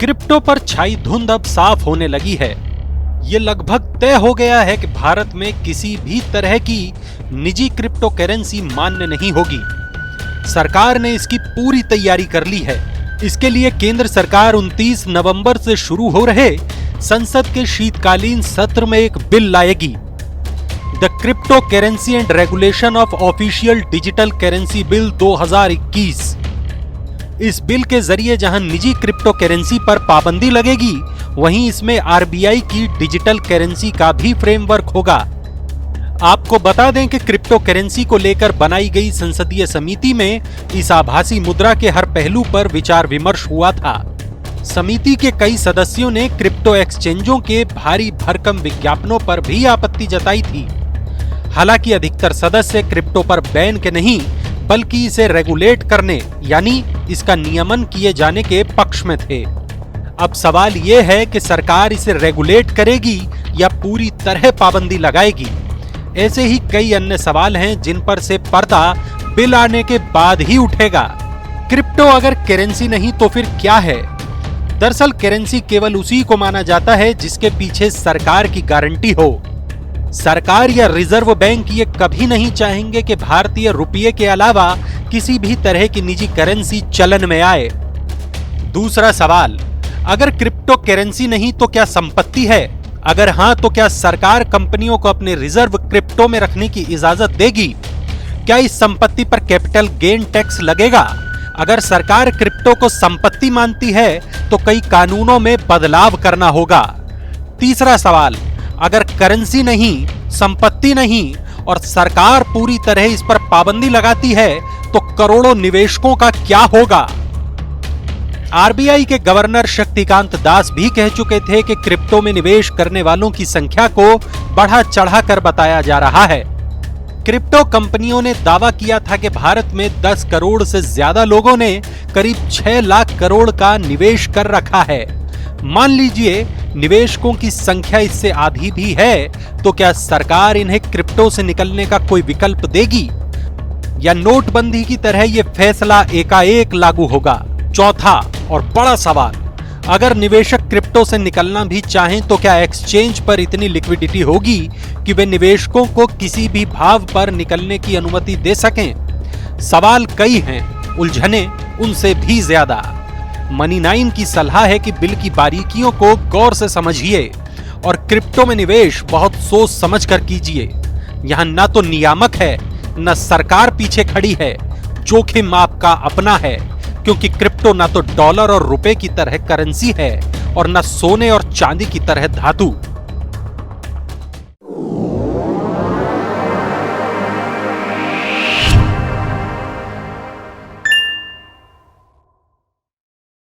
Crypto पर छाई धुंध अब साफ होने लगी है। ये लगभग तय हो गया है कि भारत में किसी भी तरह की निजी क्रिप्टो करेंसी मान्य नहीं होगी। सरकार ने इसकी पूरी तैयारी कर ली है। इसके लिए केंद्र सरकार 29 नवंबर से शुरू हो रहे संसद के शीतकालीन सत्र में एक बिल लाएगी, the crypto currency and regulation of official digital currency bill 2021। इस बिल के जरिए जहां निजी क्रिप्टो करेंसी पर पाबंदी लगेगी, वहीं इसमें आरबीआई की डिजिटल करेंसी का भी फ्रेमवर्क होगा। आपको बता दें कि क्रिप्टो करेंसी को लेकर बनाई गई संसदीय समिति में इस आभासी मुद्रा के हर पहलू पर विचार विमर्श हुआ था। समिति के कई सदस्यों ने क्रिप्टो एक्सचेंजों के भारी भरकम विज्ञापनों पर भी आपत्ति जताई थी। हालांकि अधिकतर सदस्य क्रिप्टो पर बैन के नहीं बल्कि इसे रेगुलेट करने यानी इसका नियमन किए जाने के पक्ष में थे। अब सवाल यह है कि सरकार इसे रेगुलेट करेगी या पूरी तरह पाबंदी लगाएगी। ऐसे ही कई अन्य सवाल हैं जिन पर से पर्दा बिल आने के बाद ही उठेगा। क्रिप्टो अगर करेंसी नहीं तो फिर क्या है? दरअसल करेंसी केवल उसी को माना जाता है जिसके पीछे सरकार की गारंटी हो। सरकार या रिजर्व बैंक ये कभी नहीं चाहेंगे कि भारतीय रुपये के अलावा किसी भी तरह की निजी करेंसी चलन में आए। दूसरा सवाल, अगर क्रिप्टो करेंसी नहीं तो क्या संपत्ति है? अगर हां तो क्या सरकार कंपनियों को अपने रिजर्व क्रिप्टो में रखने की इजाजत देगी? क्या इस संपत्ति पर कैपिटल गेन टैक्स लगेगा? अगर सरकार क्रिप्टो को संपत्ति मानती है तो कई कानूनों में बदलाव करना होगा। तीसरा सवाल, अगर करेंसी नहीं, संपत्ति नहीं और सरकार पूरी तरह इस पर पाबंदी लगाती है तो करोड़ों निवेशकों का क्या होगा? आरबीआई के गवर्नर शक्तिकांत दास भी कह चुके थे कि क्रिप्टो में निवेश करने वालों की संख्या को बढ़ा चढ़ाकर बताया जा रहा है। क्रिप्टो कंपनियों ने दावा किया था कि भारत में 10 करोड़ से ज्यादा लोगों ने करीब 6 लाख करोड़ का निवेश कर रखा है। मान लीजिए निवेशकों की संख्या इससे आधी भी है, तो क्या सरकार इन्हें क्रिप्टो से निकलने का कोई विकल्प देगी या नोटबंदी की तरह यह फैसला एकाएक लागू होगा? चौथा और बड़ा सवाल, अगर निवेशक क्रिप्टो से निकलना भी चाहें तो क्या एक्सचेंज पर इतनी लिक्विडिटी होगी कि वे निवेशकों को किसी भी भाव पर निकलने की अनुमति दे सकें? सवाल कई हैं, उलझने उनसे भी ज्यादा। मनी 9 की सलाह है कि बिल की बारीकियों को गौर से समझिए और क्रिप्टो में निवेश बहुत सोच समझ कर कीजिए। यहां ना तो नियामक है, न सरकार पीछे खड़ी है, जोखिम आपका अपना है, क्योंकि क्रिप्टो ना तो डॉलर और रुपए की तरह करेंसी है और न सोने और चांदी की तरह धातु।